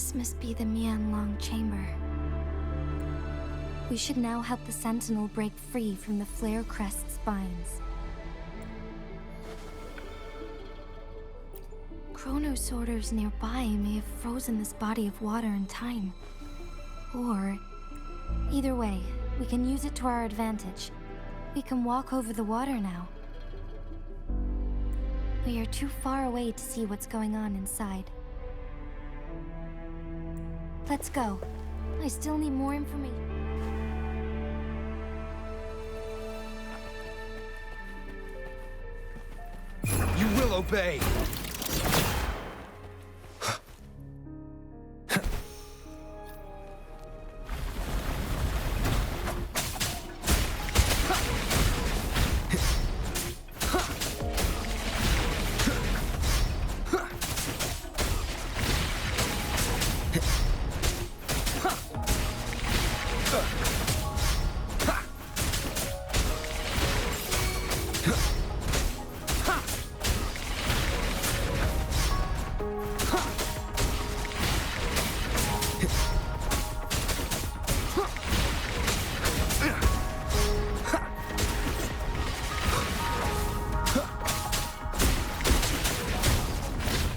This must be the Mianlong chamber. We should now help the Sentinel break free from the flare crest spines. Chronosorters nearby may have frozen this body of water in time. Or, either way, we can use it to our advantage. We can walk over the water now. We are too far away to see what's going on inside. Let's go. I still need more information. You will obey!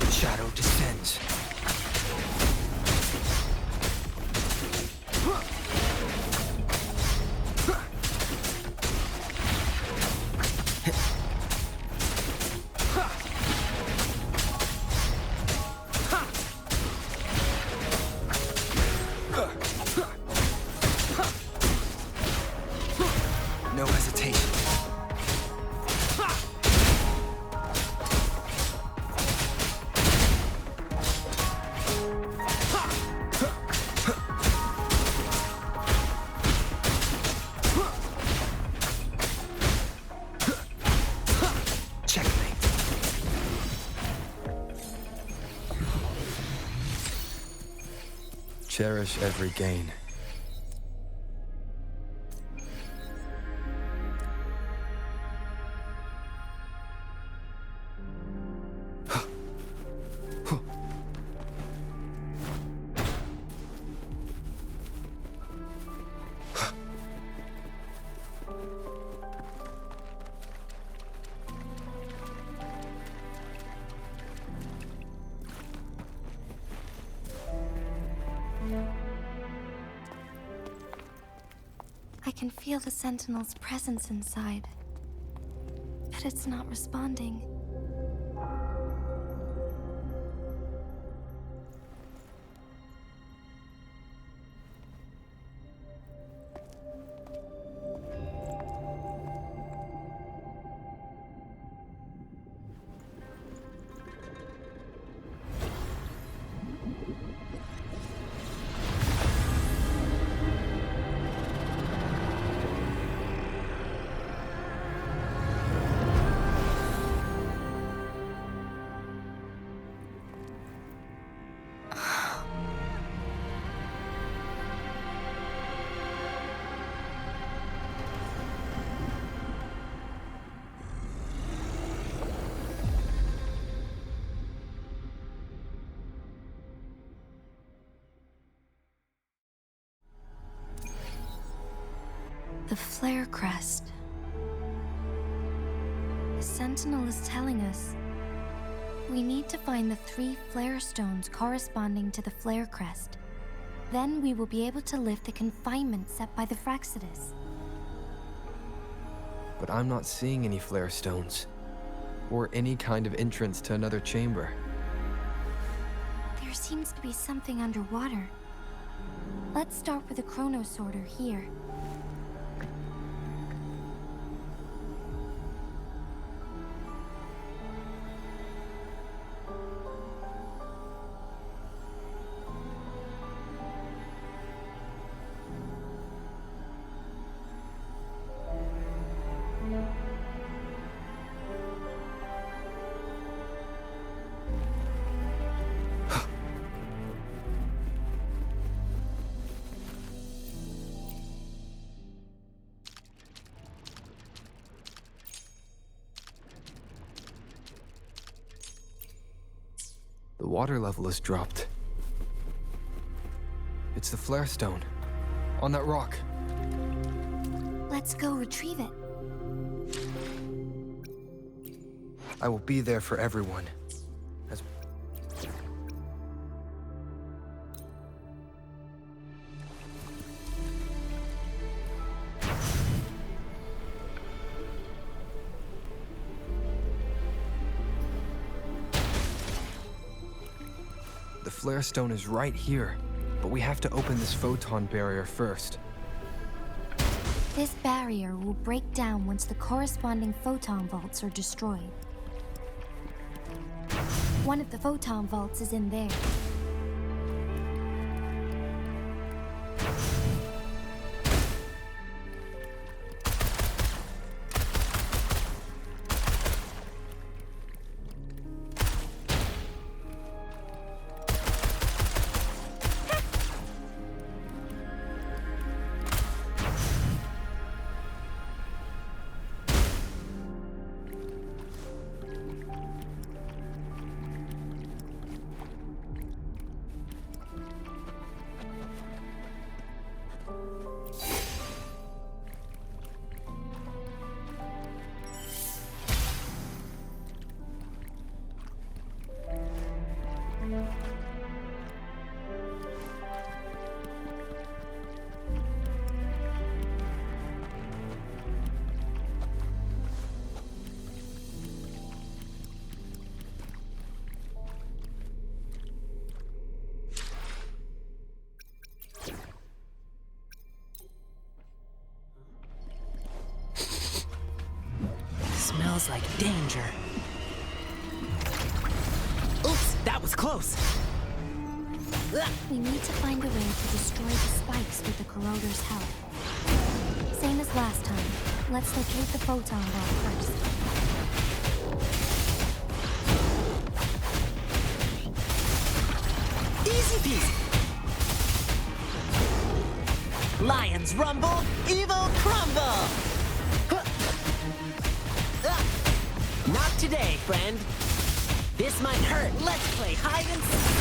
Shadow descends. No hesitation. Checkmate. Cherish every gain. I can feel the Sentinel's presence inside, but it's not responding. The flare crest. The Sentinel is telling us we need to find the 3 flare stones corresponding to the flare crest. Then we will be able to lift the confinement set by the Fraccidus. But I'm not seeing any flare stones, or any kind of entrance to another chamber. There seems to be something underwater. Let's start with the Chronosorter here. The water level has dropped. It's the flare stone. On that rock. Let's go retrieve it. I will be there for everyone. As the flare stone is right here, but we have to open this photon barrier first. This barrier will break down once the corresponding photon vaults are destroyed. One of the photon vaults is in there. Smells like danger. Oops, that was close. We need to find a way to destroy the spikes with the corroder's help. Same as last time. Let's locate the photon vault first. Easy peasy. Lions rumble, evil crumble. Not today, friend. This might hurt. Let's play hide and seek.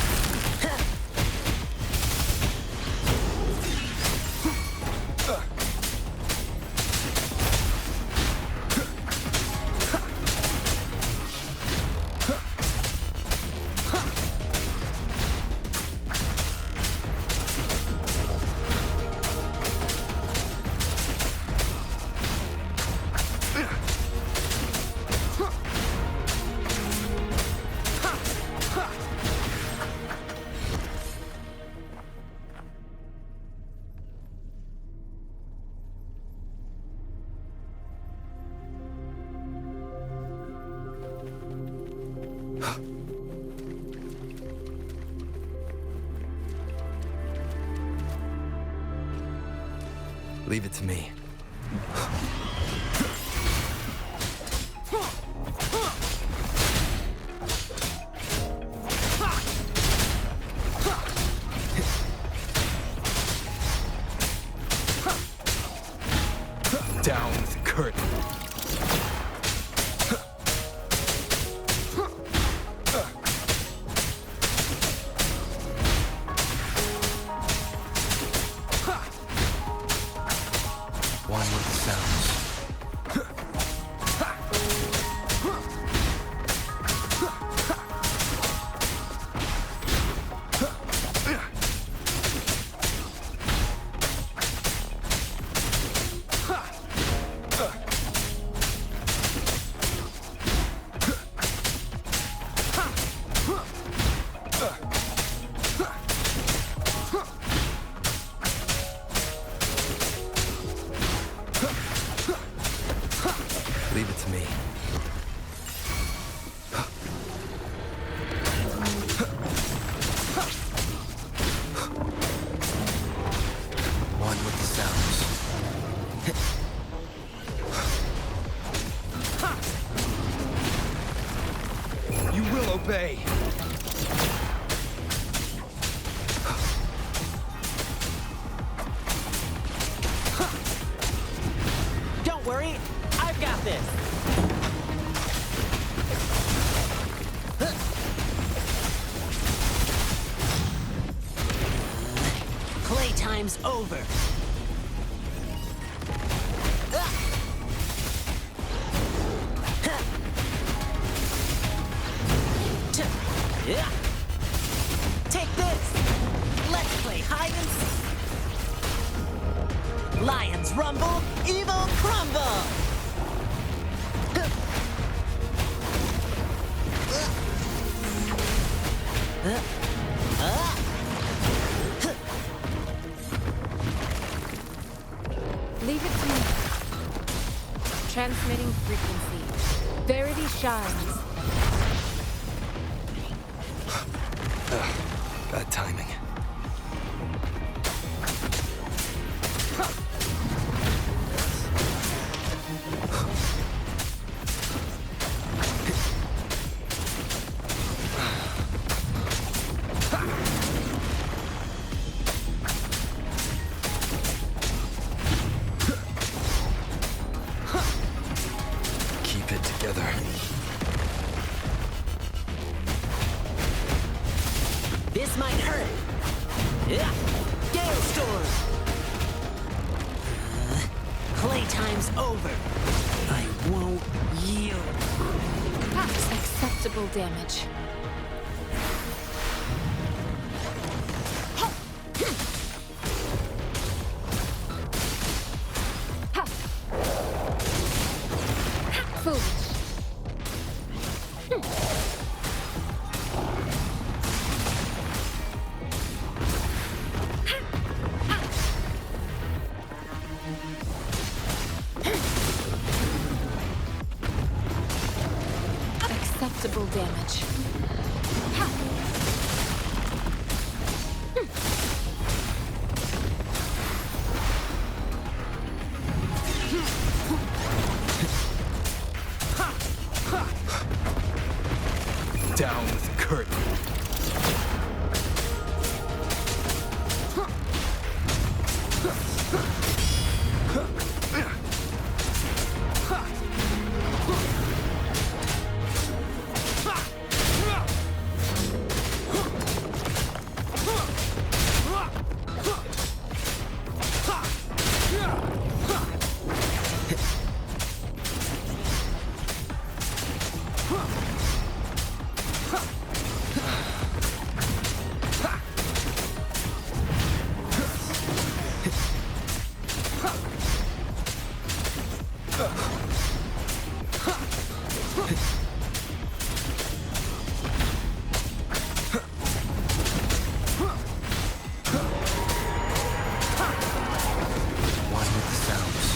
Leave it to me. Down with the curtain. One with the sounds. Leave it to me. One with the sounds. You will obey. Don't worry, I've got this. Playtime's over. Take this! Let's play hide and seek! Lions rumble, evil crumble! Leave it to me. Transmitting frequency. Verity shines. Bad timing. Keep it together. This might hurt. Gale Storm! Playtime's over. I won't yield. That's acceptable damage. Foolish. Acceptable damage. Down with the curtain. One with the sounds.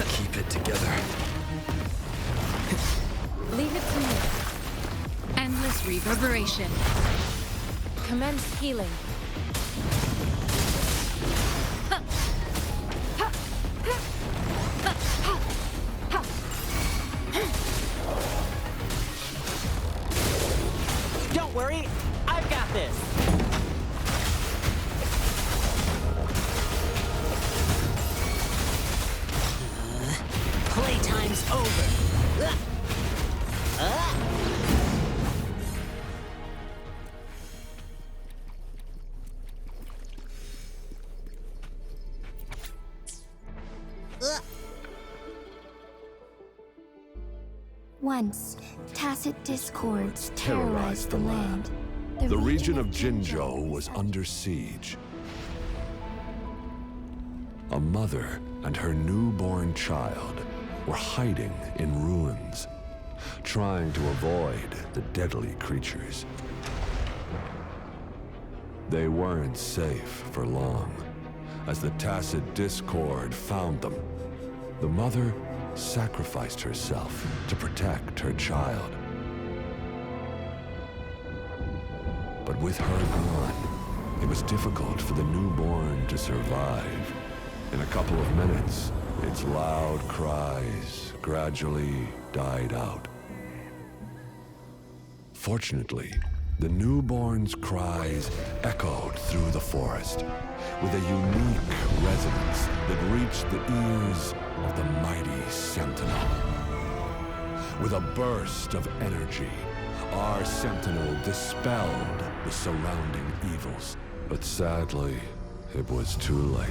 Keep it together. Leave it to me. Endless reverberation. Commence healing. Don't worry, I've got this. Playtime's over. Once, tacit discords terrorized the land. The region of Jinzhou was under siege. A mother and her newborn child were hiding in ruins, trying to avoid the deadly creatures. They weren't safe for long, as the tacit discord found them. The mother sacrificed herself to protect her child. But with her gone, it was difficult for the newborn to survive. In a couple of minutes, its loud cries gradually died out. Fortunately, the newborn's cries echoed through the forest with a unique resonance that reached the ears of the mighty Sentinel. With a burst of energy, our Sentinel dispelled the surrounding evils. But sadly, it was too late.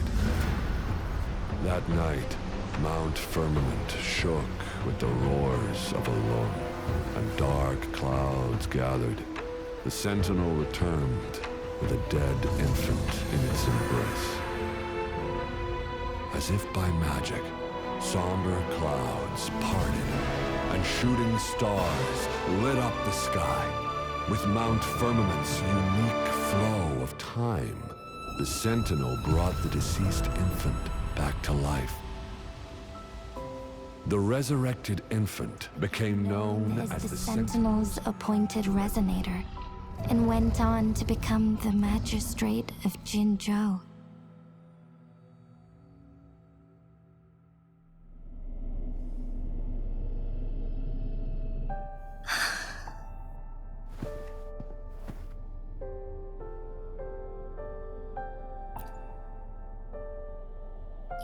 That night, Mount Firmament shook with the roars of a lung, and dark clouds gathered. The Sentinel returned with a dead infant in its embrace. As if by magic, somber clouds parted, and shooting stars lit up the sky. With Mount Firmament's unique flow of time, the Sentinel brought the deceased infant back to life. The resurrected infant became known as the Sentinel's appointed resonator, and went on to become the magistrate of Jinzhou.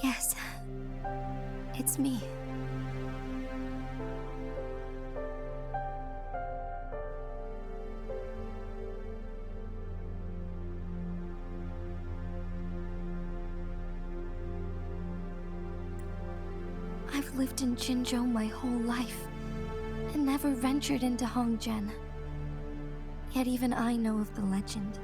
Yes, it's me. I've lived in Jinzhou my whole life, and never ventured into Hongzhen. Yet even I know of the legend.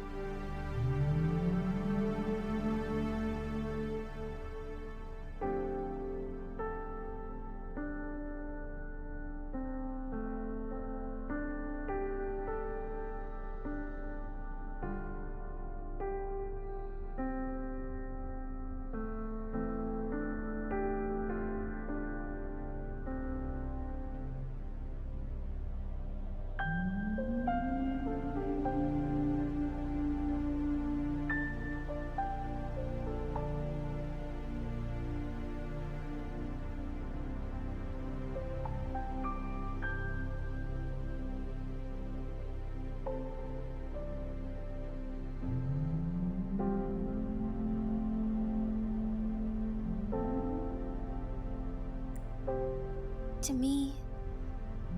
To me,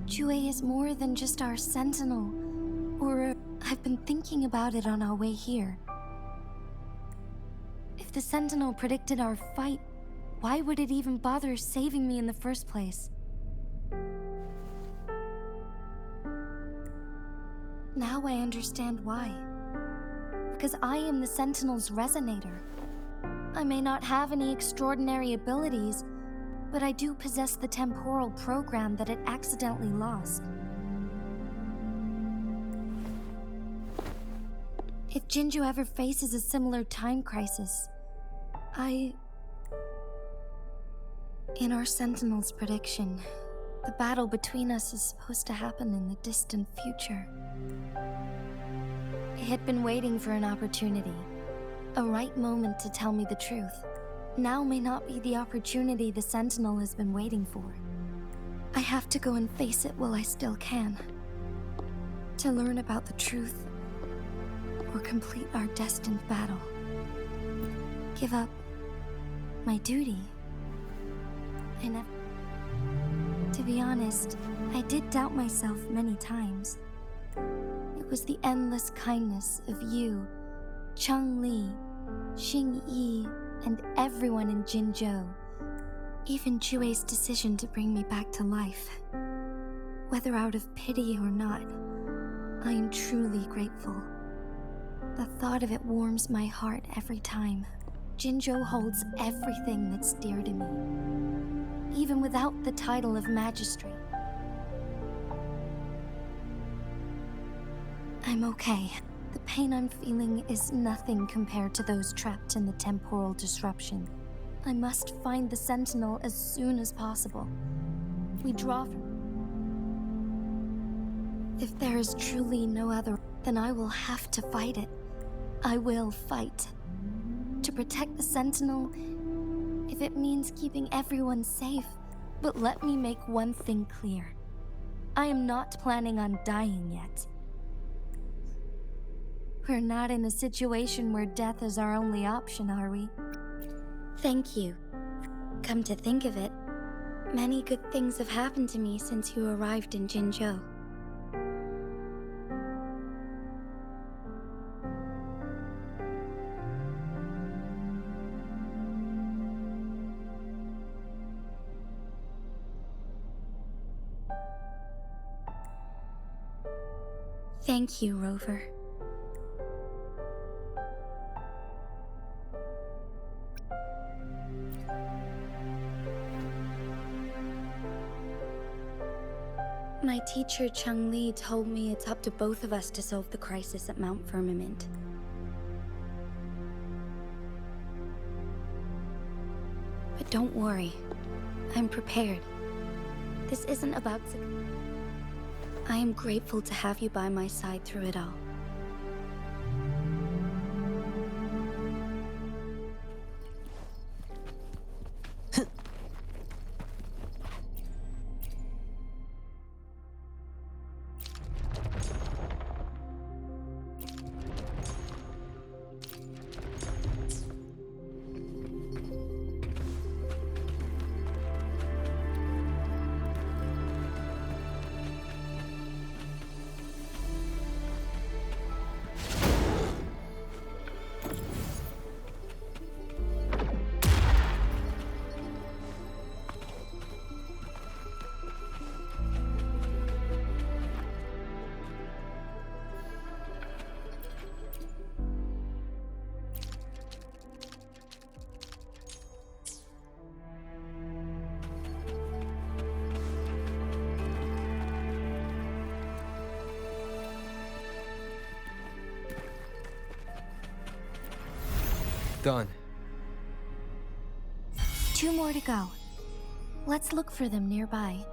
Jue is more than just our sentinel, or I've been thinking about it on our way here. If the sentinel predicted our fight, why would it even bother saving me in the first place? Now I understand why. Because I am the sentinel's resonator. I may not have any extraordinary abilities, but I do possess the temporal program that it accidentally lost. If Jinzhou ever faces a similar time crisis, in our Sentinel's prediction, the battle between us is supposed to happen in the distant future. It had been waiting for an opportunity, a right moment to tell me the truth. Now may not be the opportunity the Sentinel has been waiting for. I have to go and face it while I still can. To learn about the truth, or complete our destined battle. Give up my duty. To be honest, I did doubt myself many times. It was the endless kindness of you, Cheng Li, Xing Yi, and everyone in Jinzhou. Even Jue's decision to bring me back to life. Whether out of pity or not, I am truly grateful. The thought of it warms my heart every time. Jinzhou holds everything that's dear to me, even without the title of magistrate. I'm okay. The pain I'm feeling is nothing compared to those trapped in the temporal disruption. I must find the Sentinel as soon as possible. We draw from... If there is truly no other, then I will have to fight it. I will fight. To protect the Sentinel, if it means keeping everyone safe. But let me make one thing clear. I am not planning on dying yet. We're not in a situation where death is our only option, are we? Thank you. Come to think of it, many good things have happened to me since you arrived in Jinzhou. Thank you, Rover. My teacher Chung Li told me it's up to both of us to solve the crisis at Mount Firmament. But don't worry, I'm prepared. This isn't about... I am grateful to have you by my side through it all. Done. 2 more to go. Let's look for them nearby.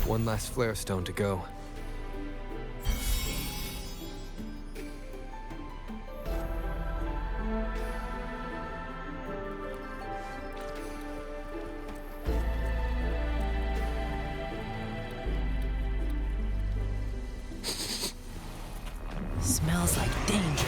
One last flare stone to go. Smells like danger.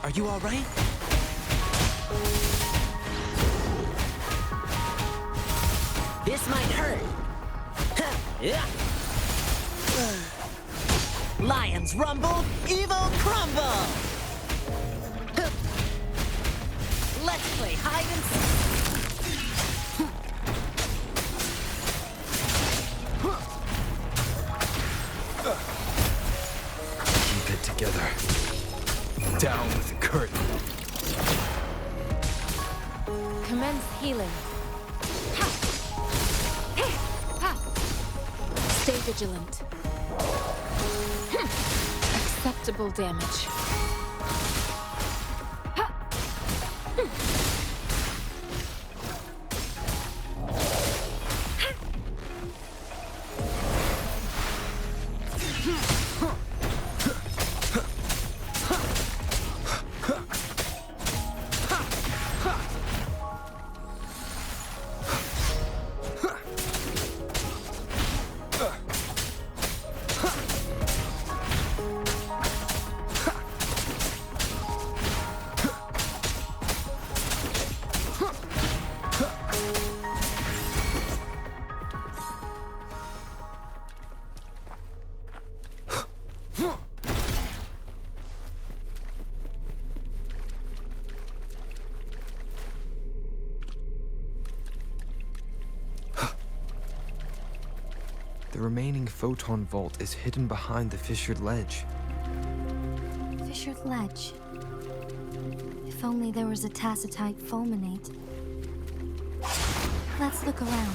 Are you all right? This might hurt. Yeah. Lions rumble, evil crumble. Let's play hide and seek. Keep it together. Down with the curtain. Commence healing. Ha! Hey! Ha! Stay vigilant. Acceptable damage. Ha! The remaining photon vault is hidden behind the fissured ledge. Fissured ledge. If only there was a tacitite fulminate. Let's look around.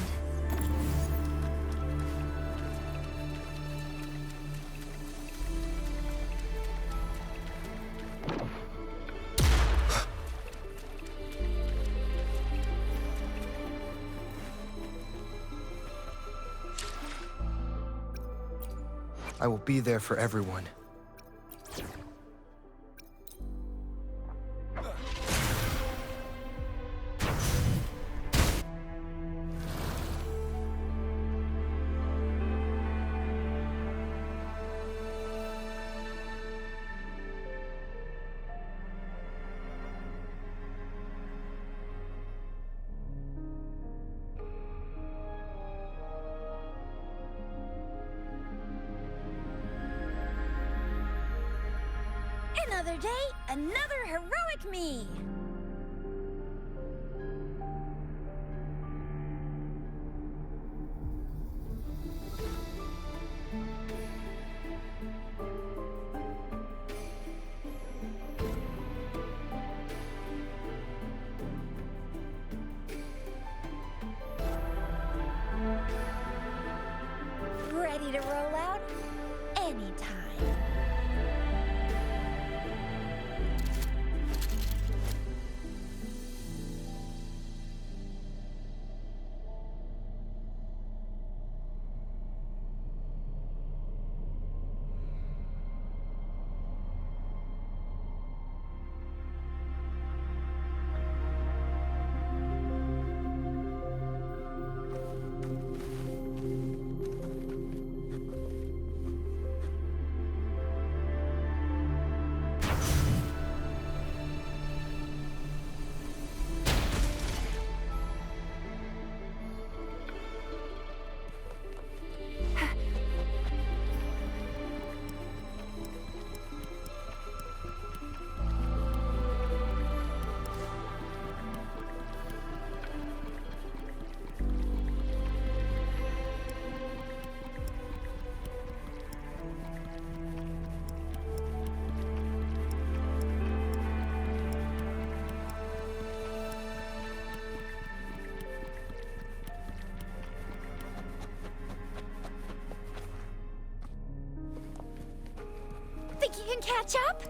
I will be there for everyone. Another day, another heroic me! Ready to roll out? Anytime. Think you can catch up?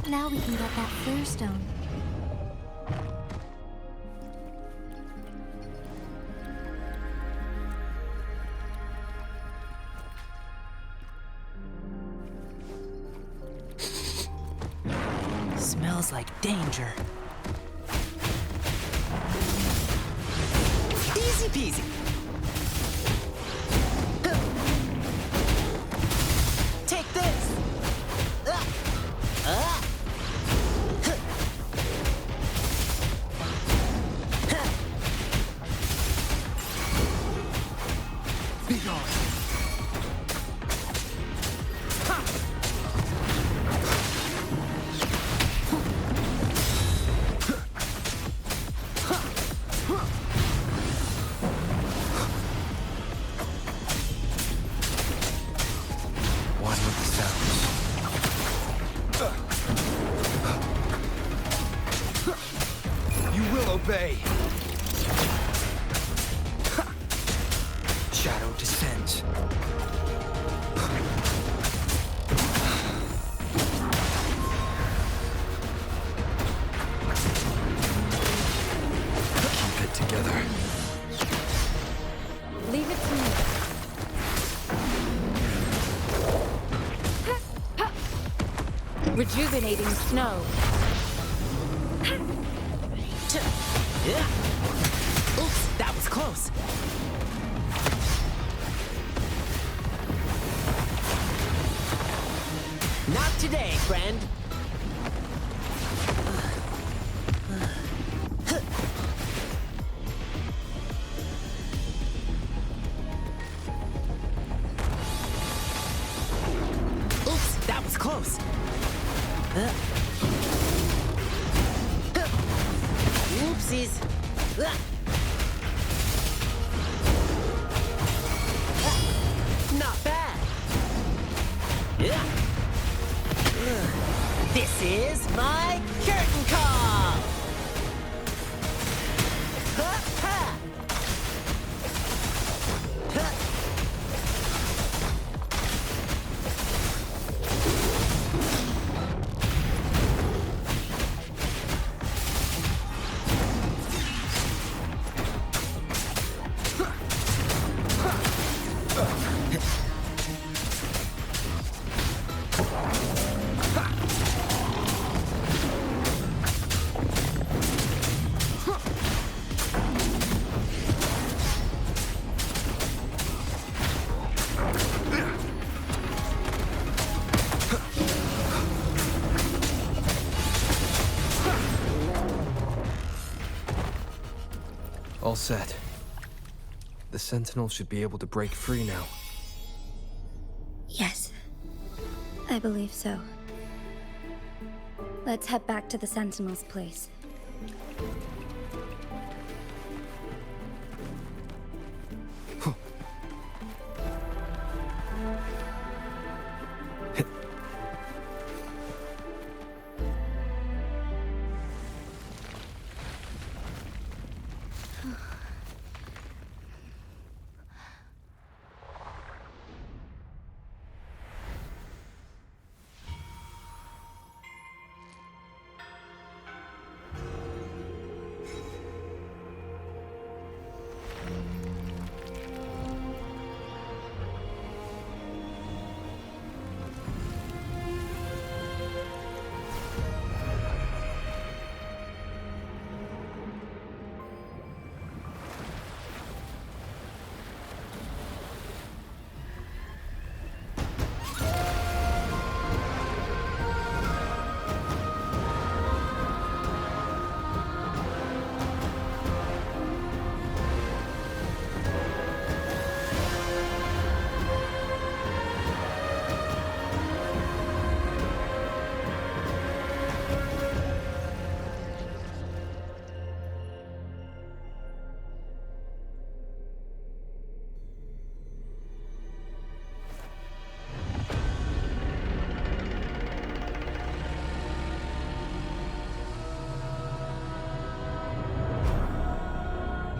Now we can get that flare stone. Smells like danger. Easy peasy. Take this. Be gone. One with the sounds. You will obey. Shadow descends. Keep it together. Leave it to me. Rejuvenating snow. Oops, that was close. Not today, friend. Oops, that was close. Oopsies. Not bad. This is my curtain call. All set. The Sentinel should be able to break free now. Yes, I believe so. Let's head back to the Sentinel's place.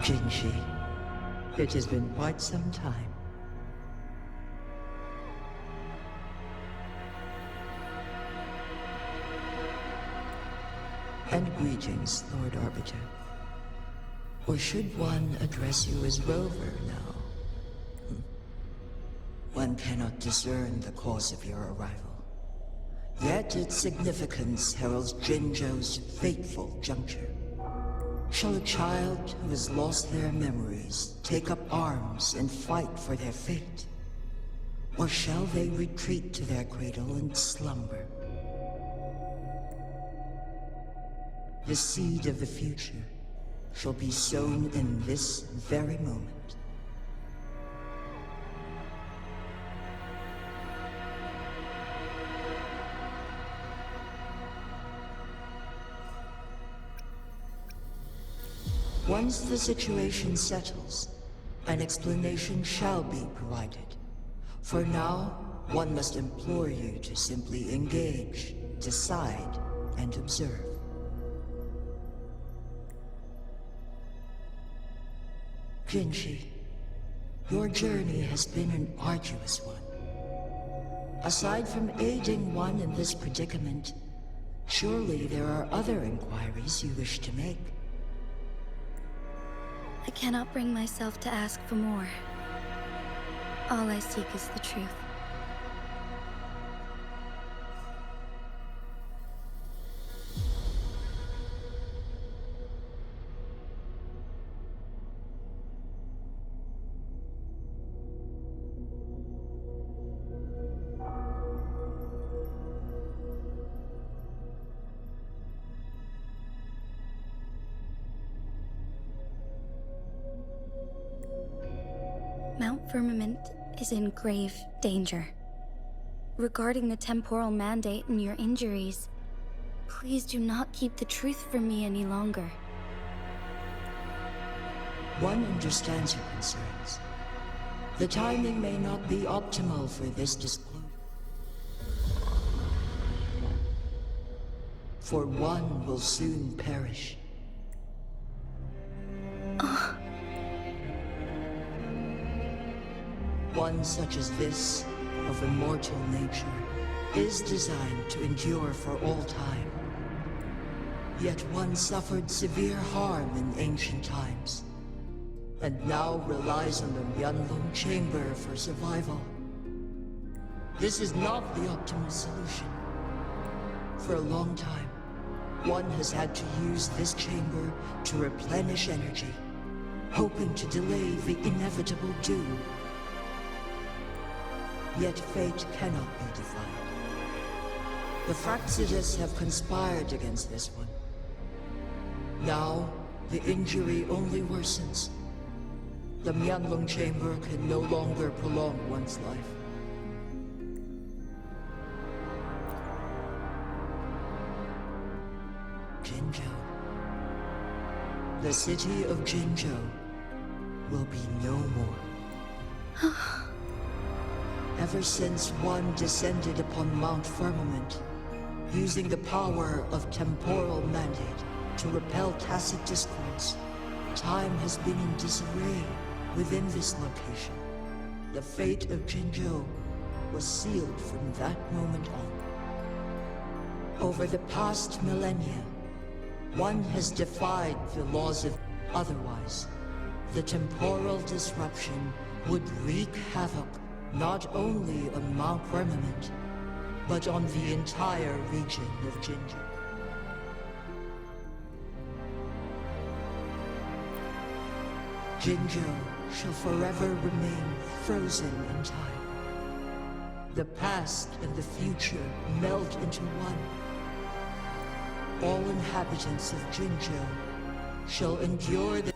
Jingshi, it has been quite some time. And greetings, Lord Arbiter. Or should one address you as Rover now? One cannot discern the cause of your arrival. Yet its significance heralds Jinzhou's fateful juncture. Shall a child who has lost their memories take up arms and fight for their fate? Or shall they retreat to their cradle and slumber? The seed of the future shall be sown in this very moment. Once the situation settles, an explanation shall be provided. For now, one must implore you to simply engage, decide, and observe. Jinshi, your journey has been an arduous one. Aside from aiding one in this predicament, surely there are other inquiries you wish to make. I cannot bring myself to ask for more. All I seek is the truth. Mount Firmament is in grave danger. Regarding the temporal mandate and your injuries, please do not keep the truth from me any longer. One understands your concerns. The timing may not be optimal for this disclosure. For one will soon perish. One such as this, of immortal nature, is designed to endure for all time. Yet one suffered severe harm in ancient times, and now relies on the Mianlong Chamber for survival. This is not the optimal solution. For a long time, one has had to use this chamber to replenish energy, hoping to delay the inevitable doom. Yet fate cannot be defied. The Fraxidas have conspired against this one. Now, the injury only worsens. The Mianlong Chamber can no longer prolong one's life. Jinzhou. The city of Jinzhou will be no more. Ever since one descended upon Mount Firmament, using the power of temporal mandate to repel tacit discords, time has been in disarray within this location. The fate of Jinzhou was sealed from that moment on. Over the past millennia, one has defied the laws of otherwise. The temporal disruption would wreak havoc not only on Mount Firmament, but on the entire region of Jinzhou. Jinzhou shall forever remain frozen in time. The past and the future melt into one. All inhabitants of Jinzhou shall endure the...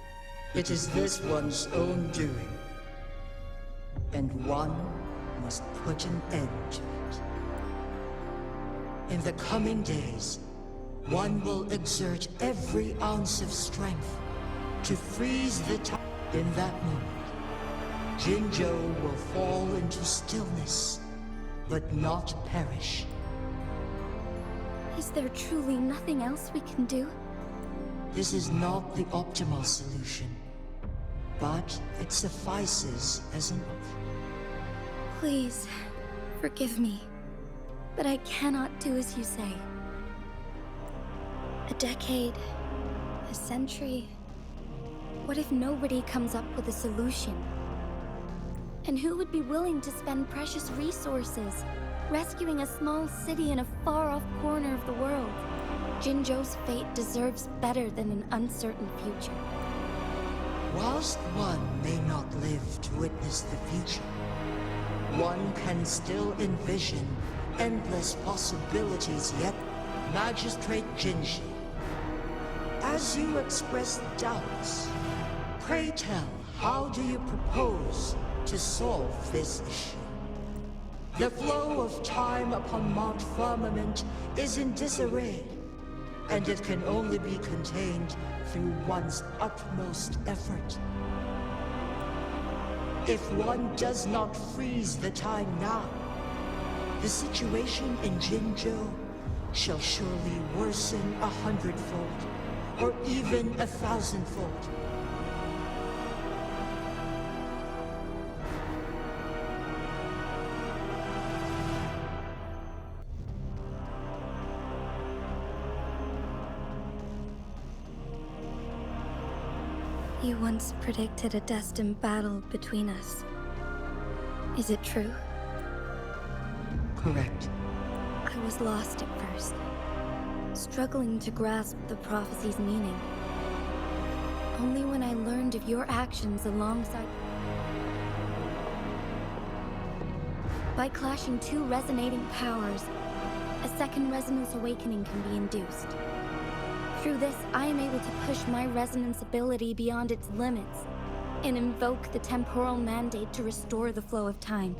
It is this one's own doing. And one must put an end to it. In the coming days, one will exert every ounce of strength to freeze the time. In that moment, Jinzhou will fall into stillness, but not perish. Is there truly nothing else we can do? This is not the optimal solution, but it suffices as an option. Please, forgive me, but I cannot do as you say. A decade, a century. What if nobody comes up with a solution? And who would be willing to spend precious resources rescuing a small city in a far-off corner of the world? Jinzhou's fate deserves better than an uncertain future. Whilst one may not live to witness the future, one can still envision endless possibilities yet. Magistrate Jinji, as you express doubts, pray tell, how do you propose to solve this issue? The flow of time upon Mount Firmament is in disarray, and it can only be contained through one's utmost effort. If one does not freeze the time now, the situation in Jinzhou shall surely worsen 100-fold, or even 1,000-fold. You once predicted a destined battle between us. Is it true? Correct. I was lost at first, struggling to grasp the prophecy's meaning. Only when I learned of your actions alongside... By clashing two resonating powers, a second resonance awakening can be induced. Through this, I am able to push my resonance ability beyond its limits and invoke the temporal mandate to restore the flow of time.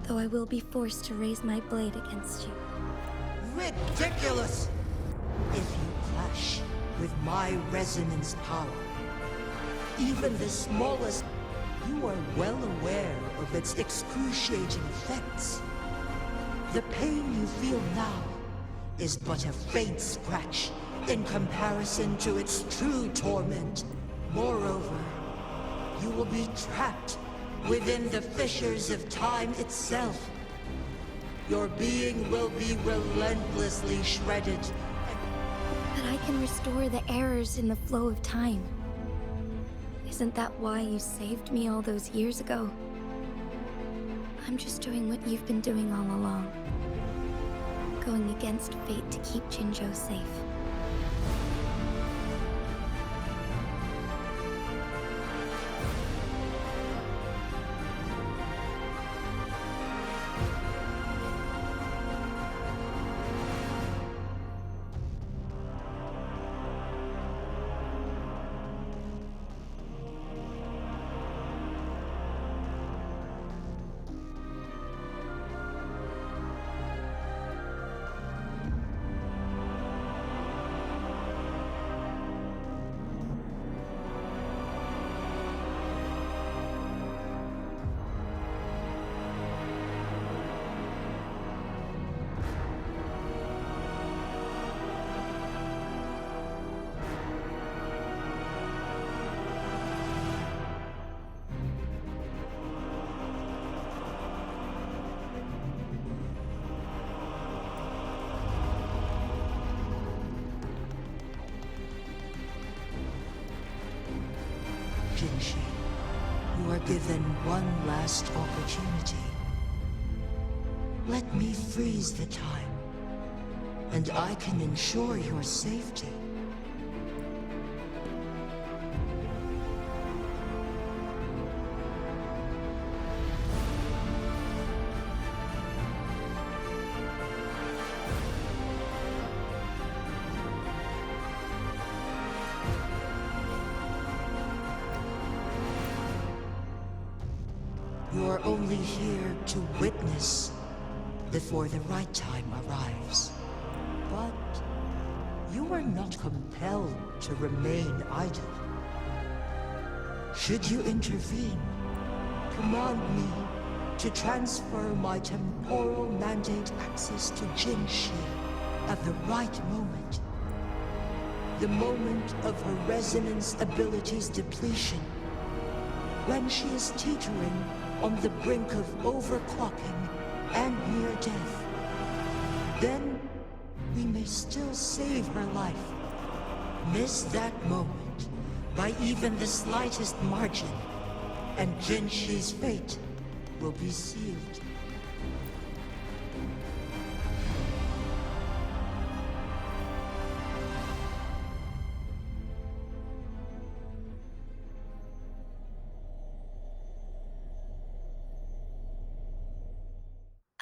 Though I will be forced to raise my blade against you. Ridiculous! If you clash with my resonance power, even the smallest, you are well aware of its excruciating effects. The pain you feel now is but a faint scratch in comparison to its true torment. Moreover, you will be trapped within the fissures of time itself. Your being will be relentlessly shredded. But I can restore the errors in the flow of time. Isn't that why you saved me all those years ago? I'm just doing what you've been doing all along. Going against fate to keep Jinzhou safe. Jinshi, you are given one last opportunity. Let me freeze the time, and I can ensure your safety. You are only here to witness before the right time arrives. But you are not compelled to remain idle. Should you intervene, command me to transfer my temporal mandate access to Jinshi at the right moment. The moment of her resonance ability's depletion, when she is teetering on the brink of overclocking and near death. then we may still save her life. Miss that moment by even the slightest margin, and Jinshi's fate will be sealed.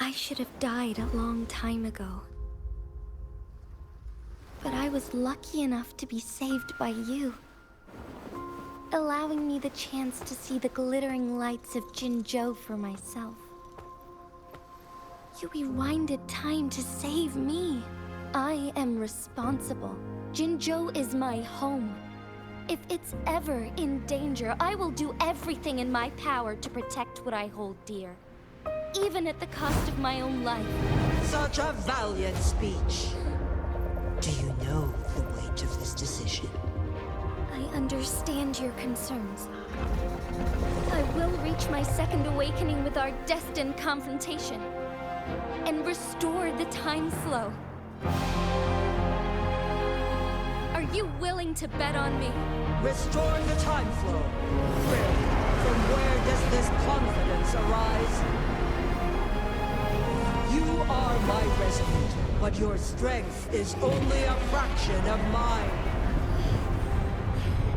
I should have died a long time ago. But I was lucky enough to be saved by you, allowing me the chance to see the glittering lights of Jinzhou for myself. You rewinded time to save me. I am responsible. Jinzhou is my home. If it's ever in danger, I will do everything in my power to protect what I hold dear, even at the cost of my own life. Such a valiant speech. Do you know the weight of this decision? I understand your concerns. I will reach my second awakening with our destined confrontation and restore the time flow. Are you willing to bet on me? Restore the time flow. Really? From where does this confidence arise? You are my resident, but your strength is only a fraction of mine.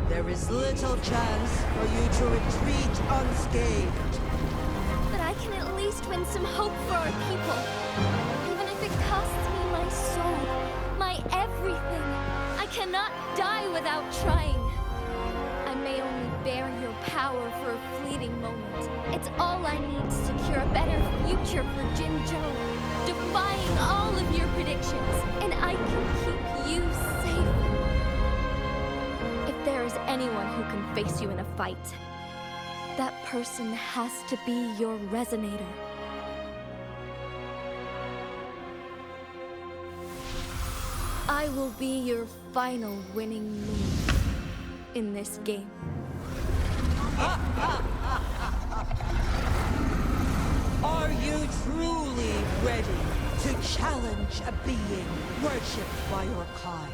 There is little chance for you to retreat unscathed. But I can at least win some hope for our people. Even if it costs me my soul, my everything. I cannot die without trying. I may only bear your power for a fleeting moment. It's all I need to secure a better future for Jinzhou, defying all of your predictions, and I can keep you safe. If there is anyone who can face you in a fight, that person has to be your resonator. I will be your final winning move in this game. Are you truly ready to challenge a being worshipped by your kind?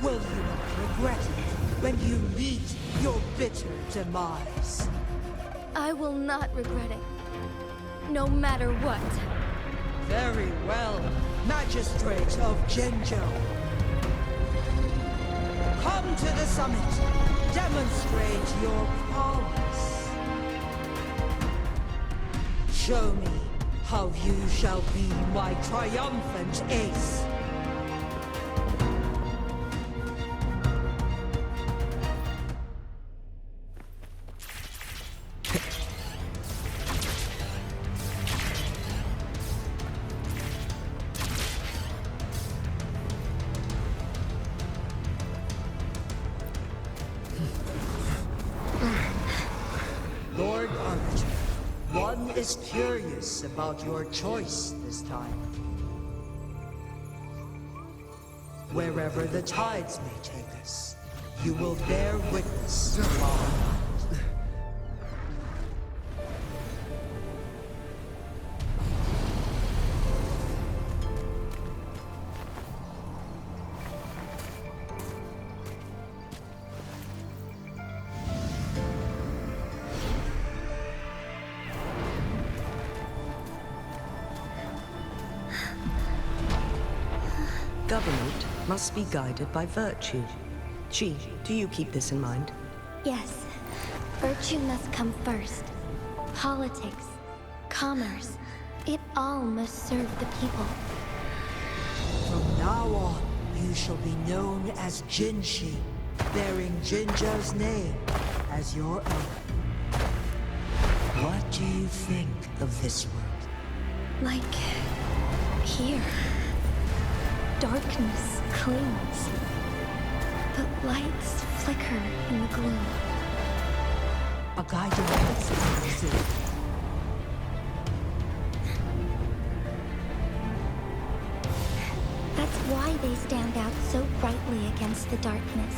Will you not regret it when you meet your bitter demise? I will not regret it, no matter what. Very well, Magistrate of Jinzhou. Come to the summit. Demonstrate your prowess. Show me how you shall be my triumphant ace. Lord Arbiter, one is curious about your choice this time. Wherever the tides may take us, you will bear witness to our light. Government must be guided by virtue. Chi, do you keep this in mind? Yes, virtue must come first. Politics, commerce, it all must serve the people. From now on, you shall be known as Jinshi, bearing Jinzhou's name as your own. What do you think of this world? Like here. Darkness clings, but lights flicker in the gloom. A guiding principle, is it? That's why they stand out so brightly against the darkness.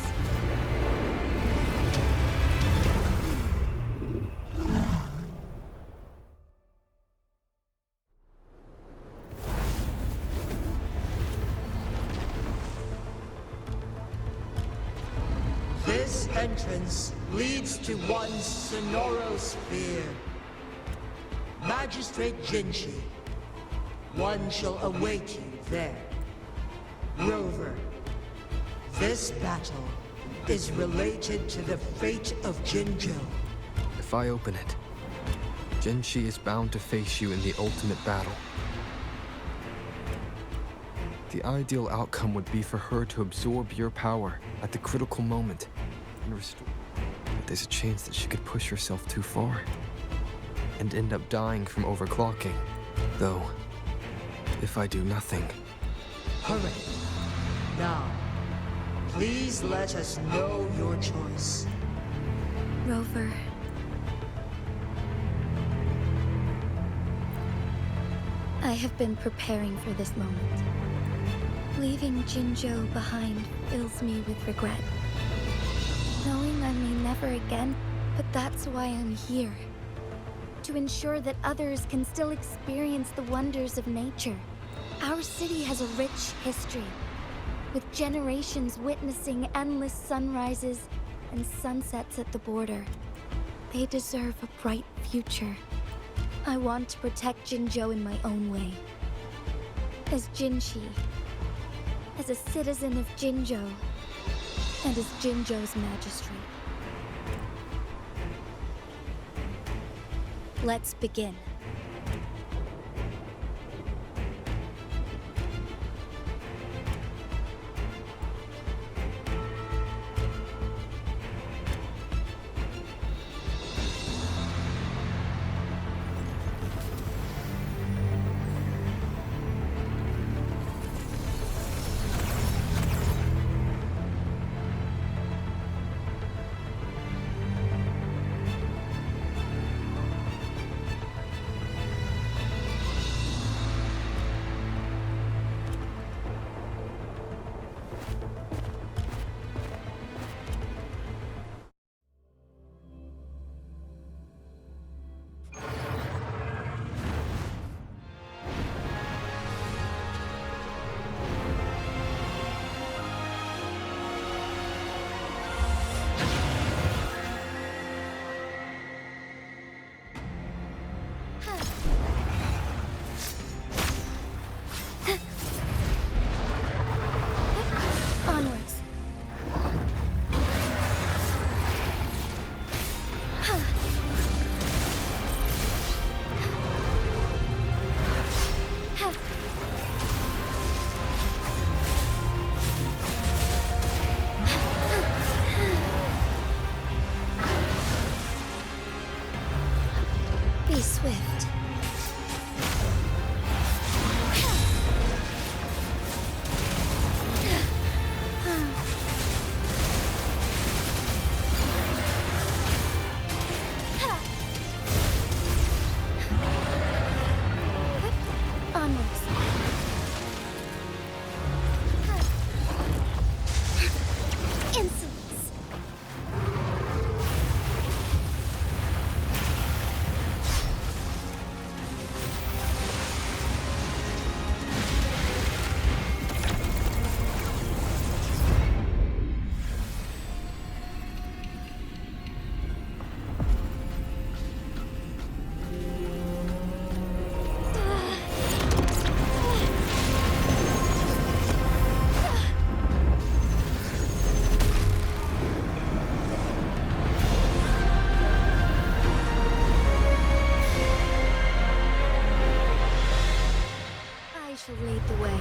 entrance leads to one Sonoro sphere. Magistrate Jinchi, one shall await you there. Rover, this battle is related to the fate of Jinzhou. If I open it, Jinchi is bound to face you in the ultimate battle. The ideal outcome would be for her to absorb your power at the critical moment and restore. But there's a chance that she could push herself too far and end up dying from overclocking. Though, if I do nothing... Hurry. Now, please let us know your choice. Rover. I have been preparing for this moment. Leaving Jinzhou behind fills me with regret. Knowing I may never again, but that's why I'm here. To ensure that others can still experience the wonders of nature. Our city has a rich history, with generations witnessing endless sunrises and sunsets at the border. They deserve a bright future. I want to protect Jinzhou in my own way. As Jinchi, as a citizen of Jinzhou, and as Jinzhou's magistrate. Let's begin. Onwards. Be swift. Onwards. Insolence. I shall lead the way.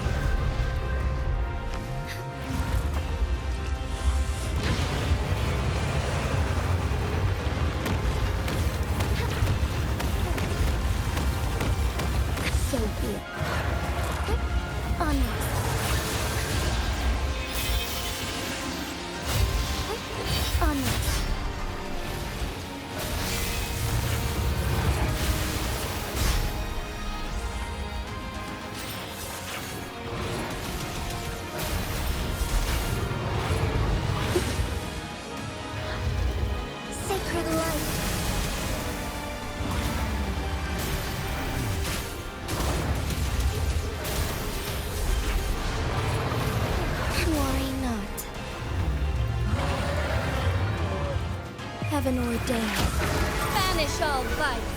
So be it. Onwards. Onwards. Sacred light. heaven ordained. Banish all vice.